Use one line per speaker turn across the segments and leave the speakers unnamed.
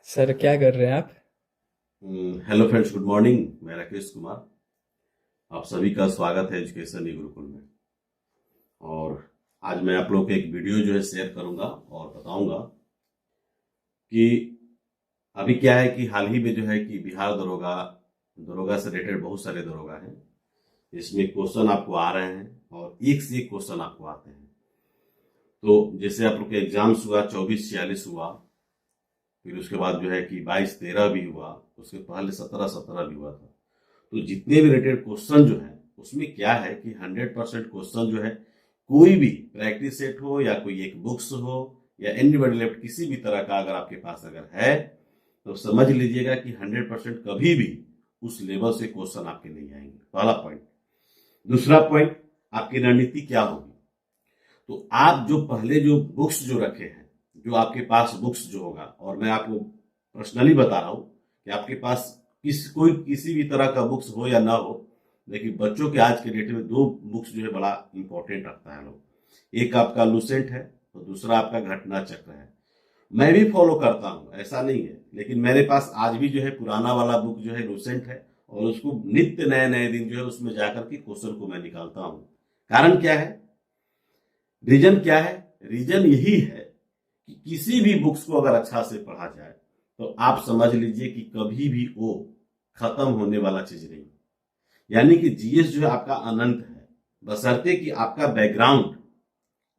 Sir क्या कर रहे हैं आप?
Hello friends, good morning. मैं राकेश कुमार। आप सभी का स्वागत है एजुकेशन ई गुरुकुल में। और आज मैं आप लोग को एक वीडियो जो है शेयर करूंगा और बताऊंगा कि अभी क्या है कि हाल ही में जो है कि बिहार दरोगा दरोगा से रिलेटेड बहुत सारे दरोगा हैं। इसमें क्वेश्चन आपको आ रहे हैं और एक से एक क्वेश्चन आपको आते हैं। तो जैसे आप लोग के एग्जाम्स हुआ 24-46 हुआ, फिर उसके बाद जो है कि 22-13 भी हुआ, उसके पहले 17-17 भी हुआ था। तो जितने भी रिलेटेड क्वेश्चन जो है उसमें क्या है कि 100% क्वेश्चन जो है कोई भी प्रैक्टिस सेट हो या कोई एक बुक्स हो या एनीबॉडी लेफ्ट किसी भी तरह का अगर आपके पास अगर है तो समझ लीजिएगा कि 100% कभी भी उस लेवल से क्वेश्चन आपके नहीं आएंगे। पहला पॉइंट। दूसरा पॉइंट, आपकी रणनीति क्या होगी। तो आप जो पहले जो बुक्स जो रखे हैं, जो आपके पास बुक्स जो होगा, और मैं आपको पर्सनली बता रहा हूं कि आपके पास किसी भी तरह का बुक्स हो या ना हो, लेकिन बच्चों के आज के डेट में दो बुक्स जो है बड़ा इंपॉर्टेंट रखता है लोग। एक आपका लूसेंट है और दूसरा आपका घटना चक्र है। मैं भी फॉलो करता हूं, ऐसा नहीं है, लेकिन मेरे पास आज भी जो है पुराना वाला बुक जो है लूसेंट है और उसको नित्य नए नए दिन जो है उसमें जाकर के क्वेश्चन को मैं निकालता हूं। कारण क्या है, रीजन क्या है? रीजन यही है कि किसी भी बुक्स को अगर अच्छा से पढ़ा जाए तो आप समझ लीजिए कि कभी भी वो खत्म होने वाला चीज नहीं। यानी कि जीएस जो है आपका अनंत है, बशर्ते कि आपका बैकग्राउंड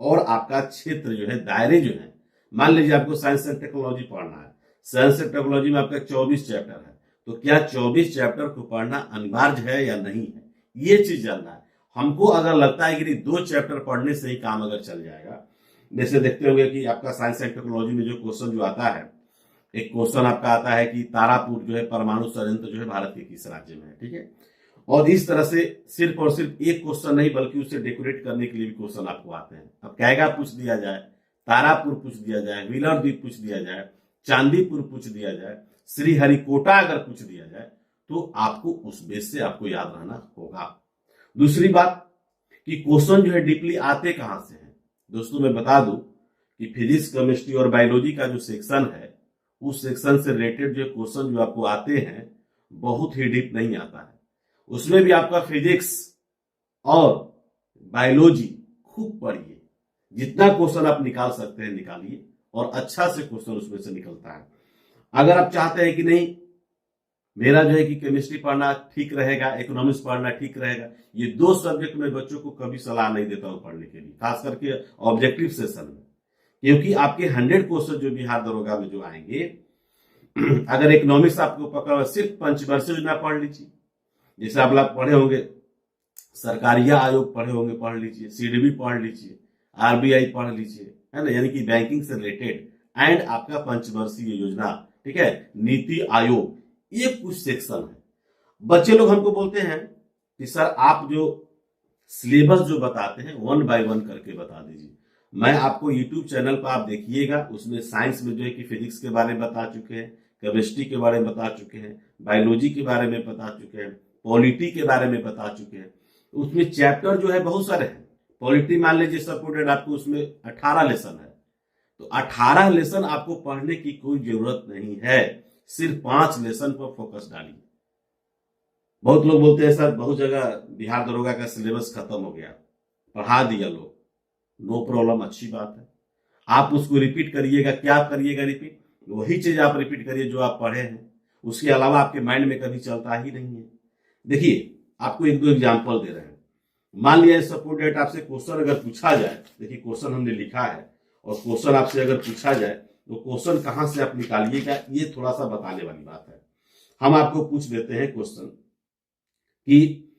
और आपका क्षेत्र जो है, दायरे जो है। मान लीजिए आपको साइंस एंड टेक्नोलॉजी पढ़ना है, साइंस एंड टेक्नोलॉजी में आपका 24 चैप्टर है, तो क्या 24 चैप्टर को पढ़ना अनिवार्य है या नहीं है, ये चीज जानना है। हमको अगर लगता है कि दो चैप्टर पढ़ने से ही काम अगर चल जाएगा, जैसे देखते होंगे कि आपका साइंस एंड टेक्नोलॉजी में जो क्वेश्चन जो आता है, एक क्वेश्चन आपका आता है कि तारापुर जो है परमाणु संयंत्र जो है भारत के किस राज्य में है, ठीक है। और इस तरह से सिर्फ और सिर्फ एक क्वेश्चन नहीं बल्कि उसे डेकोरेट करने के लिए भी क्वेश्चन आपको आते हैं। अब कैगा पूछ दिया जाए, तारापुर पूछ दिया जाए, व्हीलर द्वीप पूछ दिया जाए, चांदीपुर पूछ दिया जाए, श्रीहरिकोटा अगर पूछ दिया जाए, तो आपको उस बेस से आपको याद रहना होगा। दूसरी बात कि क्वेश्चन जो है डीपली आते कहां से हैं। दोस्तों मैं बता दूं कि फिजिक्स, केमिस्ट्री और बायोलॉजी का जो सेक्शन है, उस सेक्शन से रिलेटेड जो क्वेश्चन जो आपको आते हैं बहुत ही डीप नहीं आता है। उसमें भी आपका फिजिक्स और बायोलॉजी खूब पढ़िए, जितना क्वेश्चन आप निकाल सकते हैं निकालिए, और अच्छा से क्वेश्चन उसमें से निकलता है। अगर आप चाहते हैं कि नहीं मेरा जो है कि केमिस्ट्री पढ़ना ठीक रहेगा, इकोनॉमिक्स पढ़ना ठीक रहेगा, ये दो सब्जेक्ट में बच्चों को कभी सलाह नहीं देता हूं पढ़ने के लिए, खास करके ऑब्जेक्टिव सेशन में। क्योंकि आपके 100 क्वेश्चन जो बिहार दरोगा में जो आएंगे, अगर इकोनॉमिक्स आपको पकड़ सिर्फ पंचवर्षीय योजना पढ़ लीजिए, जैसे आप लोग पढ़े होंगे सरकारिया आयोग पढ़े होंगे, पढ़ लीजिए, सीडीबी पढ़ लीजिए, आरबीआई पढ़ लीजिए, है ना, यानी कि बैंकिंग से रिलेटेड, एंड आपका पंचवर्षीय योजना, ठीक है, नीति आयोग, ये कुछ सेक्शन है। बच्चे लोग हमको बोलते हैं कि सर आप जो सिलेबस जो बताते हैं वन बाय वन करके बता दीजिए। मैं आपको यूट्यूब चैनल पर आप देखिएगा, उसमें साइंस में जो है कि फिजिक्स के बारे में बता चुके हैं, केमिस्ट्री के बारे में बता चुके हैं, बायोलॉजी के बारे में बता चुके हैं, पॉलिटी के बारे में बता चुके हैं। उसमें चैप्टर जो है बहुत सारे हैं। पॉलिटी मान लीजिए सपोर्टेड आपको उसमें 18 लेसन है, तो 18 लेसन आपको पढ़ने की कोई जरूरत नहीं है, सिर्फ 5 लेसन पर फोकस डालिए। बहुत लोग बोलते हैं सर बहुत जगह बिहार दरोगा का सिलेबस खत्म हो गया, पढ़ा दिया लोग। नो प्रॉब्लम, अच्छी बात है। आप उसको रिपीट करिएगा। क्या करिएगा रिपीट? वही चीज आप रिपीट करिए जो आप पढ़े हैं, उसके अलावा आपके माइंड में कभी चलता ही नहीं है। देखिए आपको एक दो एग्जाम्पल दे रहे हैं। मान लिया सपोर्ट डेट आपसे क्वेश्चन अगर पूछा जाए, देखिए क्वेश्चन हमने लिखा है और क्वेश्चन आपसे अगर पूछा जाए तो क्वेश्चन कहां से आप निकालिएगा, ये थोड़ा सा बताने वाली बात है। हम आपको पूछ देते हैं क्वेश्चन कि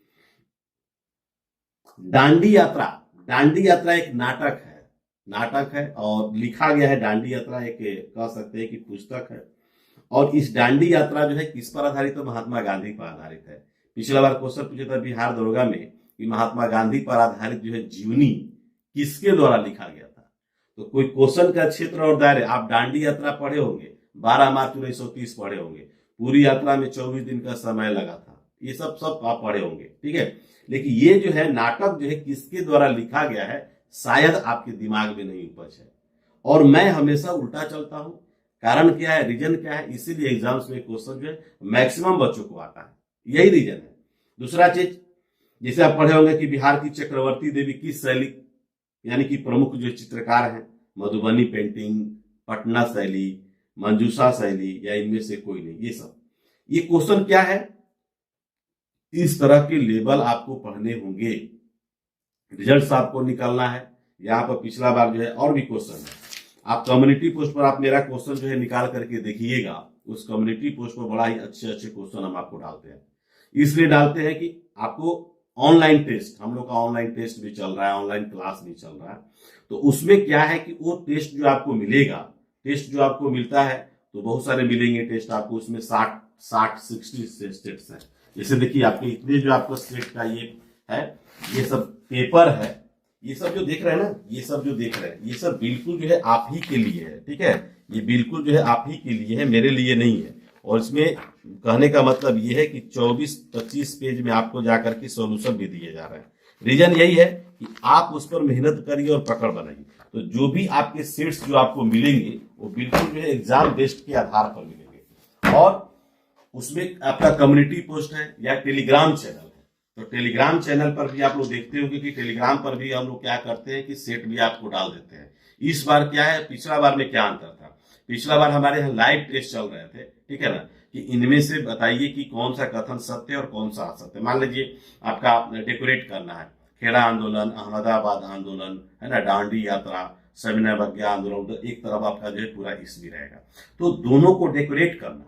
दांडी यात्रा, दांडी यात्रा एक नाटक है, नाटक है और लिखा गया है। दांडी यात्रा एक कह सकते हैं कि पुस्तक है, और इस दांडी यात्रा जो है किस पर आधारित है? महात्मा गांधी पर आधारित है। पिछला बार क्वेश्चन पूछा था बिहार दरोगा में कि महात्मा गांधी पर आधारित जो है जीवनी किसके द्वारा लिखा गया था। तो कोई क्वेश्चन का क्षेत्र और दायरे, आप दांडी यात्रा पढ़े होंगे, 12 मार्च 1930 पढ़े होंगे, पूरी यात्रा में 24 दिन का समय लगा था, ये सब सब आप पढ़े होंगे, ठीक है। लेकिन ये जो है नाटक जो है किसके द्वारा लिखा गया है, शायद आपके दिमाग में नहीं उपज है। और मैं हमेशा उल्टा चलता हूं, कारण क्या है, रीजन क्या है, इसीलिए एग्जाम्स में क्वेश्चन जो है मैक्सिमम बच्चों को आता है, यही रीजन है। दूसरा चीज, जैसे आप पढ़े होंगे कि बिहार की चक्रवर्ती देवी किस शैली, यानी कि प्रमुख जो चित्रकार हैं, मधुबनी पेंटिंग, पटना शैली, मंजूषा शैली, या इनमें से कोई नहीं, ये सब, ये क्वेश्चन क्या है, इस तरह के लेवल आपको पढ़ने होंगे, रिजल्ट्स आपको निकालना है। यहाँ पर पिछला बार जो है और भी क्वेश्चन है, आप कम्युनिटी पोस्ट पर आप मेरा क्वेश्चन जो है निकाल करके देखिएगा, उस कम्युनिटी पोस्ट पर बड़ा ही अच्छे अच्छे क्वेश्चन हम आपको डालते हैं। इसलिए डालते हैं कि आपको ऑनलाइन टेस्ट, हम लोग का ऑनलाइन टेस्ट भी चल रहा है, ऑनलाइन क्लास भी चल रहा है, तो उसमें क्या है कि वो टेस्ट जो आपको मिलेगा, टेस्ट जो आपको मिलता है, तो बहुत सारे मिलेंगे टेस्ट आपको, उसमें 60 स्टेट्स हैं। जैसे देखिए आपके इतने जो आपको स्टेट का ये है, ये सब पेपर है, ये सब जो देख रहे हैं ना, ये सब जो देख रहे हैं, ये सब बिल्कुल जो है आप ही के लिए है, ठीक है, ये बिल्कुल जो है आप ही के लिए है, मेरे लिए नहीं है। और इसमें कहने का मतलब ये है कि 24-25 पेज में आपको जाकर के सॉल्यूशन भी दिए जा रहे हैं। रीजन यही है कि आप उस पर मेहनत करिए और पकड़ बनाइए, तो जो भी आपके सेट्स जो आपको मिलेंगे वो बिल्कुल जो है एग्जाम बेस्ड के आधार पर मिलेंगे। और उसमें आपका कम्युनिटी पोस्ट है या टेलीग्राम चैनल है, तो टेलीग्राम चैनल पर भी आप लोग देखते होंगे कि टेलीग्राम पर भी हम लोग क्या करते हैं कि सेट भी आपको डाल देते हैं। इस बार क्या है, पिछला बार में क्या अंतर था, पिछला बार हमारे यहाँ लाइव टेस्ट चल रहे थे, ठीक है ना, कि इनमें से बताइए कि कौन सा कथन सत्य और कौन सा असत्य। मान लीजिए आपका डेकोरेट करना है, खेड़ा आंदोलन, अहमदाबाद आंदोलन, है ना, दांडी यात्रा, सविनय अवज्ञा आंदोलन, तो एक तरफ आपका जो है पूरा इसमें रहेगा, तो दोनों को डेकोरेट करना,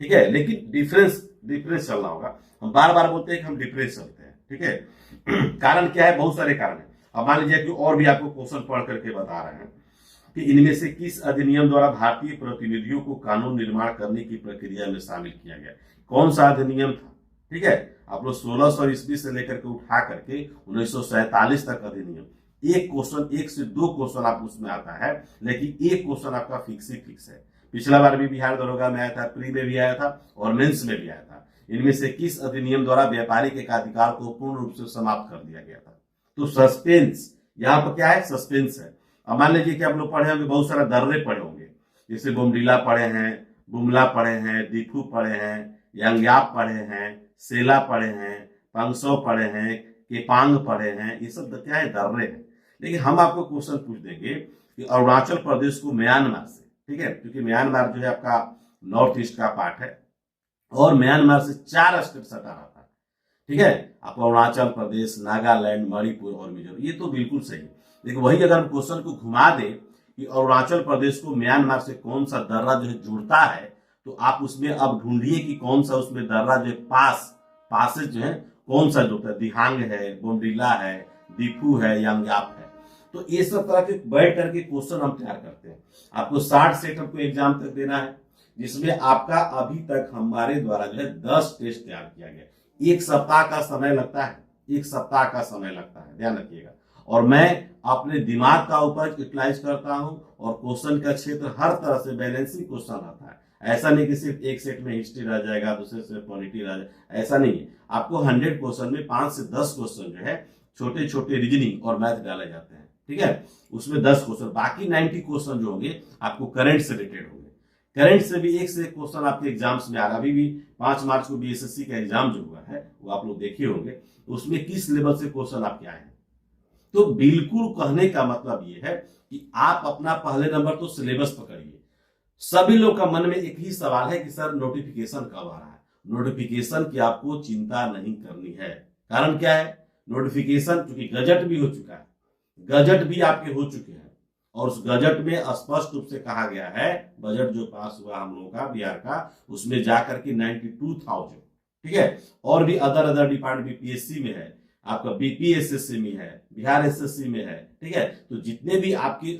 ठीक है, लेकिन डिफरेंस चलना होगा। हम बार बार बोलते हैं कि हम डिफरेंस चलते हैं, ठीक है। कारण क्या है, बहुत सारे कारण है। अब मान लीजिए कि और भी आपको क्वेश्चन पढ़ करके बता रहे हैं कि इनमें से किस अधिनियम द्वारा भारतीय प्रतिनिधियों को कानून निर्माण करने की प्रक्रिया में शामिल किया गया, कौन सा अधिनियम था, ठीक है। आप लोग 1600 ईस्वी से लेकर के उठा करके 1947 तक अधिनियम, एक क्वेश्चन, 1 से 2 क्वेश्चन आप उसमें आता है, लेकिन एक क्वेश्चन आपका फिक्स ही फिक्स है। पिछला बार भी बिहार दरोगा में आया था, प्री में भी आया था और मेंस में भी आया था। इनमें से किस अधिनियम द्वारा व्यापारिक एकाधिकार को पूर्ण रूप से समाप्त कर दिया गया था। तो सस्पेंस, यहाँ पर क्या है, सस्पेंस है। अब मान लीजिए कि आप लोग पढ़े होंगे, बहुत सारा दर्रे पढ़े होंगे, जैसे बोमडीला पढ़े हैं, बुमला पढ़े हैं, दीफू पढ़े हैं, यंगयाप पढ़े हैं, सेला पढ़े हैं, पंगसौ पढ़े हैं, केपांग पढ़े हैं, ये सब क्या है, दर्रे हैं। लेकिन हम आपको क्वेश्चन पूछ देंगे कि अरुणाचल प्रदेश को म्यांमार से, ठीक है, क्योंकि म्यांमार जो है आपका नॉर्थ ईस्ट का पार्ट है और म्यांमार से 4 स्टेट सटा रहता है, ठीक है, आपको अरुणाचल प्रदेश, नागालैंड, मणिपुर और मिजोरम, ये तो बिल्कुल सही है। लेकिन वही अगर हम क्वेश्चन को घुमा दें कि अरुणाचल प्रदेश को म्यांमार से कौन सा दर्रा जो है जुड़ता है, तो आप उसमें अब ढूंढिए कि कौन सा उसमें दर्रा जो है पासेज जो है कौन सा जुड़ता है, दिहांग है, बोमडीला है, दीफू है, यंगयाप है। तो ये सब तरह के बैठ करके क्वेश्चन हम तैयार करते हैं। आपको 60 सेट आपको एग्जाम तक देना है, जिसमें आपका अभी तक हमारे द्वारा जो है 10 टेस्ट तैयार किया गया। 1 सप्ताह का समय लगता है, 1 सप्ताह का समय लगता है, ध्यान रखिएगा। और मैं अपने दिमाग का उपज यूटिलाइज करता हूं और क्वेश्चन का क्षेत्र हर तरह से बैलेंसिंग क्वेश्चन आता है। ऐसा नहीं कि सिर्फ एक सेट में हिस्ट्री रह जाएगा, दूसरे से पॉलिटी रह जाएगा, ऐसा नहीं है। आपको 100 क्वेश्चन में 5 से 10 क्वेश्चन जो है छोटे छोटे रीजनिंग और मैथ डाले जाते हैं, ठीक है, उसमें 10 क्वेश्चन, बाकी 90 क्वेश्चन जो होंगे आपको करंट से रिलेटेड होंगे। करंट से भी 1 से 1 क्वेश्चन आपके एग्जाम्स में आ रहा। अभी भी 5 मार्च को बीएसएससी का एग्जाम जो हुआ है वो आप लोग देखे होंगे, उसमें किस लेवल से क्वेश्चन आपके आए हैं। तो बिल्कुल कहने का मतलब ये है कि आप अपना पहले नंबर तो सिलेबस पकड़िए। सभी लोग का मन में एक ही सवाल है कि सर नोटिफिकेशन कब आ रहा है। नोटिफिकेशन की आपको चिंता नहीं करनी है। कारण क्या है, नोटिफिकेशन चूंकि गजट भी हो चुका है, गजट भी आपके हो चुके हैं और उस गजट में स्पष्ट रूप से कहा गया है, बजट जो पास हुआ हम लोगों का बिहार का, उसमें जाकर के 92,000, ठीक है, और भी अदर डिपार्टमेंट बीपीएससी में है, आपका बीपीएसएससी में है, बिहार एसएससी में है, ठीक है। तो जितने भी आपकी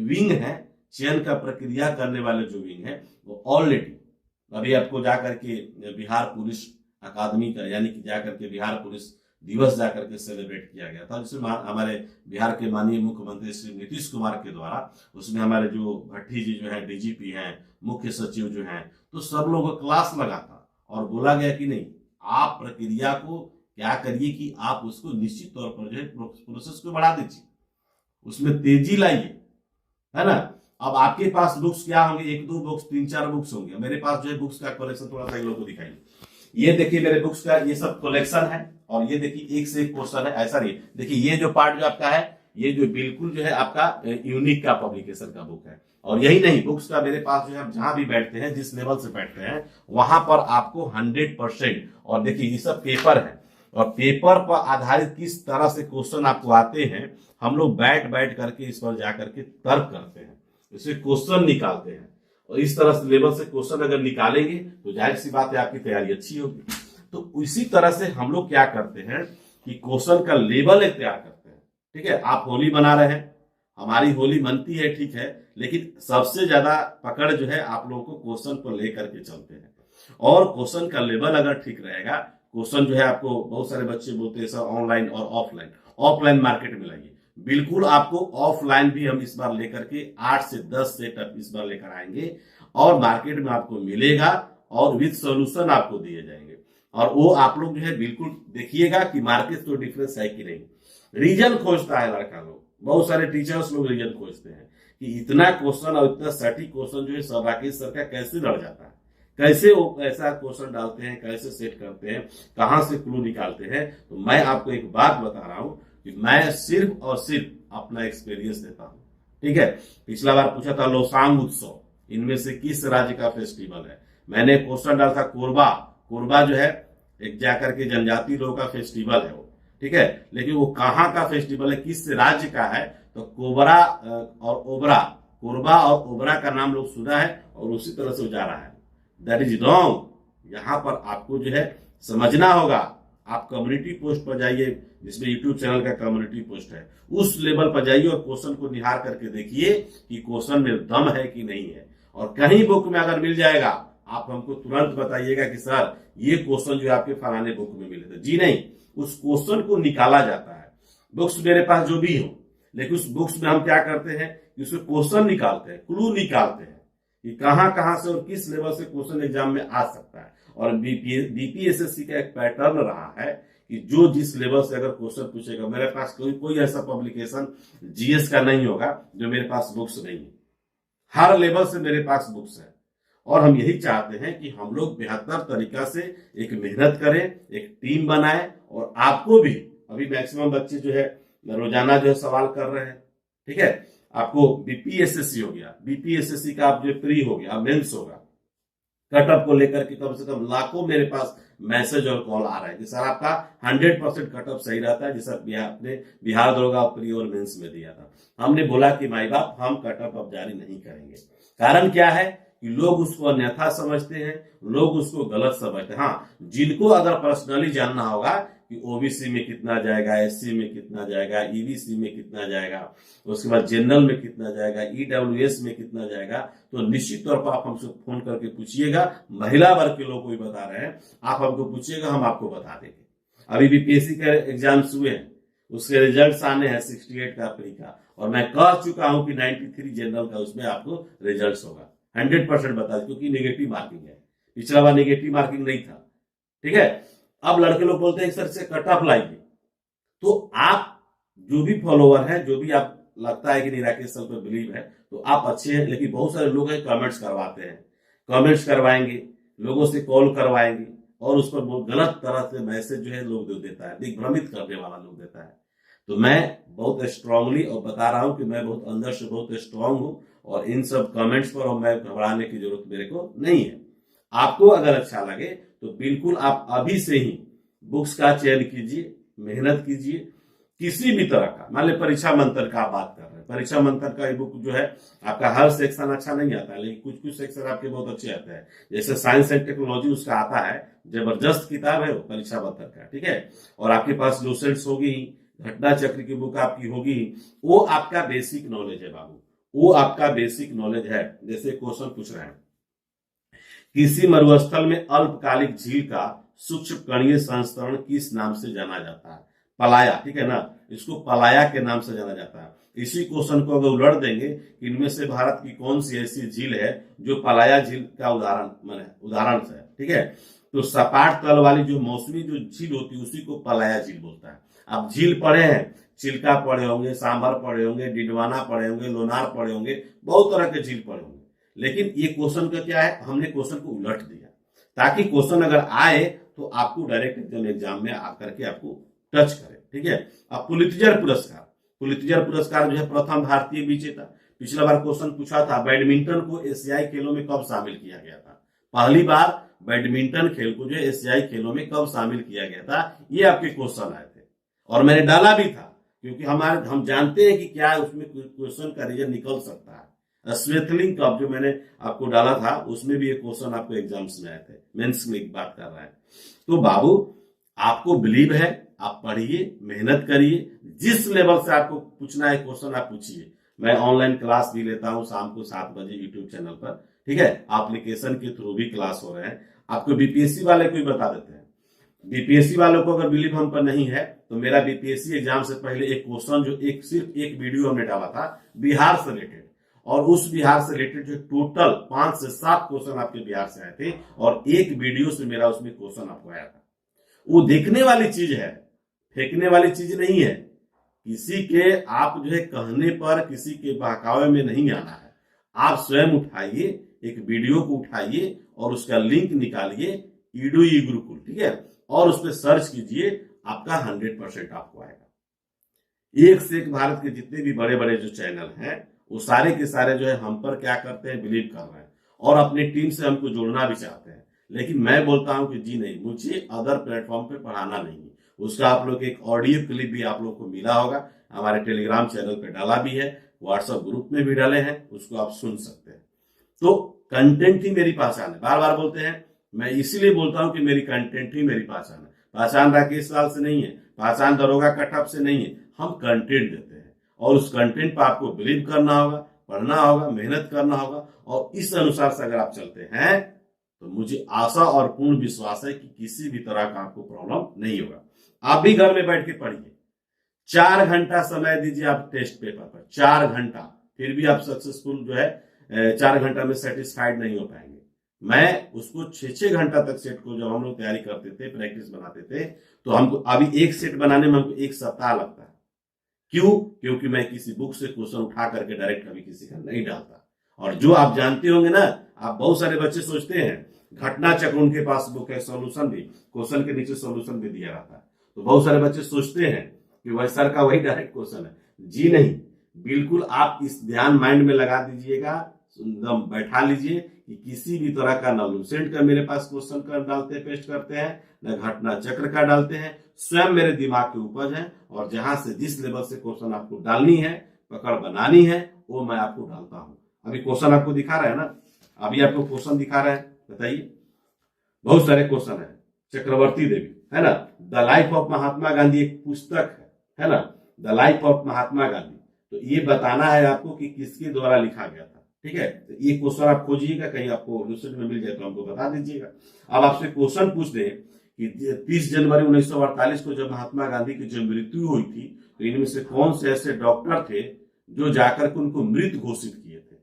विंग है, चयन का प्रक्रिया करने वाले जो विंग है, वो ऑलरेडी अभी आपको जाकर के बिहार पुलिस अकादमी का, यानी कि जाकर के बिहार पुलिस दिवस जाकर के सेलिब्रेट किया गया था, जिसमें हमारे बिहार के माननीय मुख्यमंत्री श्री नीतीश कुमार के द्वारा, उसमें हमारे जो भट्टी जी जो है, डीजीपी हैं, मुख्य सचिव जो हैं, तो सब लोगों को क्लास लगा था और बोला गया कि नहीं, आप प्रक्रिया को क्या करिए कि आप उसको निश्चित तौर पर जो है प्रोसेस को बढ़ा दीजिए, उसमें तेजी लाइए, है ना। अब आपके पास बुक्स क्या होंगे, एक दो बुक्स, तीन चार बुक्स होंगे। मेरे पास जो है बुक्स का कलेक्शन थोड़ा सा इन लोगों को दिखाइए। ये देखिए मेरे बुक्स का ये सब कलेक्शन है, और ये देखिए एक से एक क्वेश्चन है। ऐसा नहीं, देखिए ये जो पार्ट जो आपका है, ये जो बिल्कुल जो है आपका यूनिक का पब्लिकेशन का बुक है। और यही नहीं, बुक्स का मेरे पास जो है, जहां भी बैठते हैं, जिस लेवल से बैठते हैं, वहां पर आपको 100%, और देखिए ये सब पेपर है, और पेपर पर आधारित किस तरह से क्वेश्चन आपको आते हैं, हम लोग बैठ बैठ करके इस पर जाकर के तर्क करते हैं, इससे क्वेश्चन निकालते हैं। और इस तरह से लेवल से क्वेश्चन अगर निकालेंगे तो जाहिर सी बात है आपकी तैयारी अच्छी होगी। तो इसी तरह से हम लोग क्या करते हैं कि क्वेश्चन का लेवल एक तैयार करते हैं। ठीक है, आप होली मना रहे हैं, हमारी होली मनती है, ठीक है, लेकिन सबसे ज्यादा पकड़ जो है आप लोगों को क्वेश्चन को लेकर के चलते हैं। और क्वेश्चन का लेवल अगर ठीक रहेगा, क्वेश्चन जो है आपको, बहुत सारे बच्चे बोलते हैं सर ऑनलाइन और ऑफलाइन, ऑफलाइन मार्केट में लाइए। बिल्कुल आपको ऑफलाइन भी हम इस बार लेकर के 8 से 10 सेटअप इस बार लेकर आएंगे, और मार्केट में आपको मिलेगा, और विद सॉल्यूशन आपको दिए जाएंगे। और वो आप लोग जो है बिल्कुल देखिएगा कि मार्केट तो डिफरेंस है कि नहीं। रीजन खोजता है लड़का लोग, बहुत सारे टीचर्स लोग रीजन खोजते हैं कि इतना क्वेश्चन और इतना सटीक क्वेश्चन जो है राकेश सर का कैसे लड़ जाता है, कैसे वो ऐसा क्वेश्चन डालते हैं, कैसे सेट करते हैं, कहां से क्लू निकालते हैं। तो मैं आपको एक बात बता रहा हूं कि मैं सिर्फ और सिर्फ अपना एक्सपीरियंस देता हूं। ठीक है, पिछला बार पूछा था लोसांग उत्सव इनमें से किस राज्य का फेस्टिवल है, मैंने क्वेश्चन डाला था कोरबा। कोरबा जो है एक जाकर के जनजाति लोगों का फेस्टिवल है वो, ठीक है, लेकिन वो कहाँ का फेस्टिवल है, किस राज्य का है, तो कोबरा और ओबरा, कोरबा और ओबरा का नाम लोग सुना है और उसी तरह से जा रहा है। That is wrong. यहाँ पर आपको जो है समझना होगा। आप कम्युनिटी पोस्ट पर जाइए, जिसमें यूट्यूब चैनल का कम्युनिटी पोस्ट है, उस लेवल पर जाइए और क्वेश्चन को निहार करके देखिए कि क्वेश्चन में दम है कि नहीं है। और कहीं बुक में अगर मिल जाएगा, आप हमको तुरंत बताइएगा कि सर ये क्वेश्चन जो आपके फलाने बुक में मिले थे। जी नहीं, उस क्वेश्चन को निकाला जाता है। बुक्स मेरे पास जो भी हो, लेकिन उस बुक्स में हम क्या करते हैं कि उसमें क्वेश्चन निकालते हैं, क्लू निकालते हैं कि कहां कहां से और किस लेवल से क्वेश्चन एग्जाम में आ सकता है। और बीपीएसएससी का एक पैटर्न रहा है कि जो जिस लेवल से अगर क्वेश्चन पूछेगा, मेरे पास कोई ऐसा पब्लिकेशन जीएस का नहीं होगा जो मेरे पास बुक्स नहीं है। हर लेवल से मेरे पास बुक्स है, और हम यही चाहते हैं कि हम लोग बेहतर तरीका से एक मेहनत करें, एक टीम बनाएं। और आपको भी, अभी मैक्सिमम बच्चे जो है रोजाना जो है सवाल कर रहे हैं, ठीक है, आपको बीपीएसएससी हो गया, बीपीएसएससी का आप जो प्री हो गया, मेंस होगा, कटअप को लेकर के कम से कम लाखों मेरे पास मैसेज और कॉल आ रहा है कि सर आपका 100% कटअप सही रहता है, जैसा आपने बिहार दरोगा प्री और मेंस में दिया था। हमने बोला कि माई बाप, हम कटअप अब जारी नहीं करेंगे। कारण क्या है कि लोग उसको अन्यथा समझते हैं, लोग उसको गलत समझते हैं। हाँ, जिनको अगर पर्सनली जानना होगा कि ओबीसी में कितना जाएगा, एससी में कितना जाएगा, ईबीसी में कितना जाएगा, उसके बाद जनरल में कितना जाएगा, ईडब्ल्यूएस में कितना जाएगा, तो निश्चित तौर पर आप हमसे फोन करके पूछिएगा। महिला वर्ग के लोग कोई बता रहे हैं, आप हमको पूछिएगा, हम आपको बता देंगे। अभी बीपीएससी के एग्जाम्स हुए हैं, उसके रिजल्ट आने हैं 68 का प्री का, और मैं कह चुका हूं कि 93 जनरल का उसमें आपको रिजल्ट होगा। 100% बता, क्योंकि नेगेटिव मार्किंग है, पिछला बार नेगेटिव मार्किंग नहीं था। ठीक है, अब लड़के लोग बोलते हैं सर से कट ऑफ लाइए। तो आप जो भी फॉलोवर है, जो भी आप लगता है कि नहीं राकेश सर पर बिलीव है, तो आप अच्छे हैं। लेकिन बहुत सारे लोग हैं कमेंट्स करवाते हैं, कमेंट्स करवाएंगे, लोगों से कॉल करवाएंगे, और उस पर बहुत गलत तरह से मैसेज जो है लोग देता है, दिग्भ्रमित करने वाला लोग देता है। तो मैं बहुत स्ट्रांगली और बता रहा हूं कि मैं बहुत अंदर से बहुत स्ट्रांग हूं, और इन सब कमेंट्स पर और मैं घबराने की जरूरत मेरे को नहीं है। आपको अगर अच्छा लगे तो बिल्कुल आप अभी से ही बुक्स का चयन कीजिए, मेहनत कीजिए। किसी भी तरह का, मान लीजिए परीक्षा मंत्र का आप बात कर रहे हैं, परीक्षा मंत्र का बुक जो है आपका हर सेक्शन अच्छा नहीं आता है, लेकिन कुछ कुछ सेक्शन आपके बहुत अच्छे आते हैं। जैसे साइंस एंड टेक्नोलॉजी उसका आता है, जबरदस्त किताब है वो परीक्षा मंत्र का, ठीक है। और आपके पास लूसेंट्स होगी, घटना चक्र की बुक आपकी होगी, वो आपका बेसिक नॉलेज है बाबू, वो आपका बेसिक नॉलेज है। जैसे क्वेश्चन पूछ रहे हैं, किसी मरुस्थल में अल्पकालिक झील का सूक्ष्म कणीय संस्करण किस नाम से जाना जाता है? पलाया, ठीक है ना, इसको पलाया के नाम से जाना जाता है। इसी क्वेश्चन को अगर उलट देंगे कि इनमें से भारत की कौन सी ऐसी झील है जो पलाया झील का उदाहरण है, ठीक है, तो सपाट तल वाली जो मौसमी जो झील होती है उसी को पलाया झील बोलता है। आप झील पढ़े हैं, चिल्का पढ़े होंगे, सांभर पढ़े होंगे, डिडवाना पढ़े होंगे, लोनार पढ़े होंगे, बहुत तरह के झील पढ़े होंगे। लेकिन ये क्वेश्चन का क्या है, हमने क्वेश्चन को उलट दिया ताकि क्वेश्चन अगर आए तो आपको डायरेक्ट एग्जाम में आकर के आपको टच करे। ठीक है। अब पुलित्जर पुरस्कार जो है प्रथम भारतीय विजेता, पिछला बार क्वेश्चन पूछा था बैडमिंटन को एशियाई खेलों में कब शामिल किया गया था। पहली बार बैडमिंटन खेल को जो एशियाई खेलों में कब शामिल किया गया था, ये आपके क्वेश्चन आए थे और मैंने डाला भी था, क्योंकि हम जानते हैं कि क्या उसमें क्वेश्चन का रीजन निकल सकता है। स्वेथलिंग कप जो मैंने आपको डाला था उसमें भी एक क्वेश्चन आपको एग्जाम्स में आए थे, मेंस में एक बात कर रहा है। तो बाबू आपको बिलीव है, आप पढ़िए, मेहनत करिए, जिस लेवल से आपको पूछना है क्वेश्चन आप पूछिए। मैं ऑनलाइन क्लास भी लेता हूं शाम को 7 बजे यूट्यूब चैनल पर। ठीक है। एप्लीकेशन के थ्रू भी क्लास हो रहे हैं। आपको बीपीएससी वाले को भी बता देते हैं। बीपीएससी वालों को अगर बिलीव हम पर नहीं है तो मेरा बीपीएससी एग्जाम से पहले एक क्वेश्चन जो सिर्फ एक वीडियो हमने डाला था बिहार से रिलेटेड, और उस बिहार से रिलेटेड जो टोटल 5 से 7 क्वेश्चन आपके बिहार से आए थे और एक वीडियो से मेरा उसमें क्वेश्चन आपको आया था। वो देखने वाली चीज है, फेंकने वाली चीज नहीं है। किसी के आप जो है कहने पर, किसी के बहकावे में नहीं आना है। आप स्वयं उठाइए, एक वीडियो को उठाइए और उसका लिंक निकालिए ईडू ई गुरुकुल, ठीक है, और उस पर सर्च कीजिए, आपका 100% आपको आएगा। एक से एक भारत के जितने भी बड़े बड़े जो चैनल हैं वो सारे के सारे जो है हम पर क्या करते हैं, बिलीव कर रहे हैं और अपनी टीम से हमको जोड़ना भी चाहते हैं। लेकिन मैं बोलता हूं कि जी नहीं, मुझे अदर प्लेटफॉर्म पे पढ़ाना नहीं है। उसका आप लोग एक ऑडियो क्लिप भी आप लोग को मिला होगा, हमारे टेलीग्राम चैनल पे डाला भी है, व्हाट्सएप ग्रुप में भी डाले हैं, उसको आप सुन सकते हैं। तो कंटेंट ही मेरी पहचान है। बार बार बोलते हैं, मैं इसीलिए बोलता हूं कि मेरी कंटेंट ही मेरी पहचान है। पहचान राकेश लाल से नहीं है, पहचान दरोगा कटअप से नहीं है। हम कंटेंट देते हैं और उस कंटेंट पर आपको बिलीव करना होगा, पढ़ना होगा, मेहनत करना होगा, और इस अनुसार से अगर आप चलते हैं तो मुझे आशा और पूर्ण विश्वास है कि किसी भी तरह का आपको प्रॉब्लम नहीं होगा। आप भी घर में बैठ के पढ़िए, 4 घंटा समय दीजिए आप टेस्ट पेपर पर, 4 घंटा, फिर भी आप सक्सेसफुल जो है 4 घंटा में सेटिस्फाइड नहीं हो पाएंगे। मैं उसको 6-6 घंटा तक सेट को जब हम लोग तैयारी करते थे, प्रैक्टिस बनाते थे, तो हमको अभी एक सेट बनाने में हमको 1 सप्ताह लगता है। क्यों? क्योंकि मैं किसी बुक से क्वेश्चन उठा करके डायरेक्ट कभी किसी का नहीं डालता। और जो आप जानते होंगे ना, आप बहुत सारे बच्चे सोचते हैं घटना चक्र उनके पास बुक है, सॉल्यूशन भी, क्वेश्चन के नीचे सॉल्यूशन भी दिया रहता है। तो बहुत सारे बच्चे सोचते हैं कि वह सर का वही डायरेक्ट क्वेश्चन है। जी नहीं, बिल्कुल आप इस ध्यान माइंड में लगा दीजिएगा, एकदम बैठा लीजिए कि किसी भी तरह का न लूसेंट का मेरे पास क्वेश्चन कर डालते पेस्ट करते हैं, न घटना चक्र का डालते हैं। स्वयं मेरे दिमाग की उपज है और जहां से जिस लेवल से क्वेश्चन आपको डालनी है, पकड़ बनानी है, वो मैं आपको डालता हूं। अभी क्वेश्चन आपको दिखा रहा है ना, अभी आपको क्वेश्चन दिखा रहा है, बताइए। बहुत सारे क्वेश्चन है। चक्रवर्ती देवी, है ना, the life of Mahatma Gandhi एक पुस्तक है ना, the life of Mahatma Gandhi. तो ये बताना है आपको कि किसके द्वारा लिखा गया था। ठीक है। तो ये क्वेश्चन आप खोजिएगा, कहीं आपको लूसेंट में मिल जाए तो हमको बता दीजिएगा। अब आपसे क्वेश्चन पूछ दें कि 30 जनवरी 1948 को जब महात्मा गांधी की जब मृत्यु हुई थी, तो इनमें से कौन से ऐसे डॉक्टर थे जो जाकर के उनको मृत घोषित किए थे?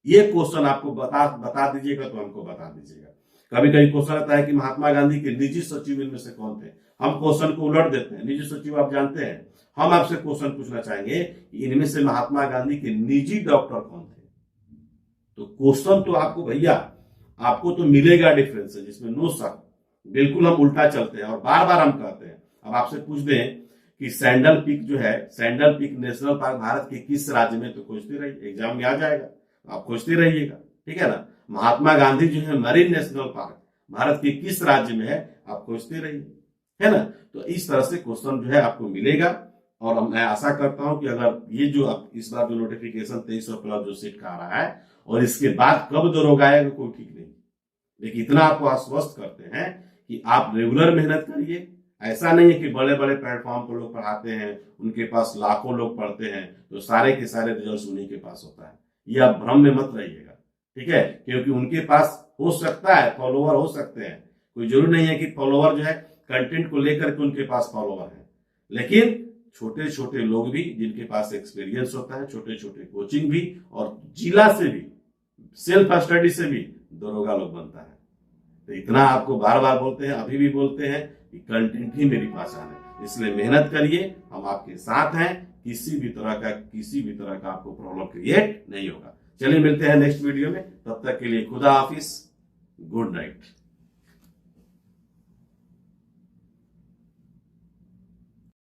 ये क्वेश्चन आपको बता दीजिएगा तो हमको बता दीजिएगा। कभी कभी क्वेश्चन आता है कि महात्मा गांधी के निजी सचिव इनमें से कौन थे? हम क्वेश्चन को उलट देते हैं। निजी सचिव आप जानते हैं। हम आपसे क्वेश्चन पूछना चाहेंगे कि इनमें से महात्मा गांधी के निजी डॉक्टर कौन थे? तो क्वेश्चन तो आपको भैया, आपको तो मिलेगा डिफरेंस है, जिसमें नो शक। बिल्कुल हम उल्टा चलते हैं और बार बार हम कहते हैं। अब आपसे पूछ दें कि सैंडल पीक जो है, sandal peak national park Bharat के किस राज्य में, तो खोजते रहिए, एग्जाम में आ जाएगा, आप खोजते रहिएगा। ठीक है ना। महात्मा गांधी जो है मरीन नेशनल पार्क भारत के किस राज्य में है, आप खोजते रहिए, है ना। तो इस तरह से क्वेश्चन जो है आपको मिलेगा। और मैं आशा करता हूं कि अगर ये जो आप इस बार जो नोटिफिकेशन 2300+ जो सीट का आ रहा है, और इसके बाद कब दरोगा आएगा कोई ठीक नहीं, लेकिन इतना आपको आश्वस्त करते हैं कि आप रेगुलर मेहनत करिए। ऐसा नहीं है कि बड़े बड़े प्लेटफॉर्म पर लोग पढ़ाते हैं, उनके पास लाखों लोग पढ़ते हैं, तो सारे के सारे रिजल्ट उन्हीं के पास होता है। ये आप भ्रम में मत रहिएगा, ठीक है। क्योंकि उनके पास हो सकता है फॉलोवर हो सकते हैं, कोई जरूर नहीं है कि फॉलोवर जो है कंटेंट को लेकर के उनके पास फॉलोवर है। लेकिन छोटे छोटे लोग भी जिनके पास एक्सपीरियंस होता है, छोटे छोटे कोचिंग भी, और जिला से भी, सेल्फ स्टडी से भी दरोगा लोग बनता है। तो इतना आपको बार बार बोलते हैं, अभी भी बोलते हैं कि कंटेंट ही मेरी पहचान है। इसलिए मेहनत करिए, हम आपके साथ हैं, किसी भी तरह का आपको प्रॉब्लम क्रिएट नहीं होगा। चलिए मिलते हैं नेक्स्ट वीडियो में, तब तक के लिए खुदा हाफिज, गुड नाइट।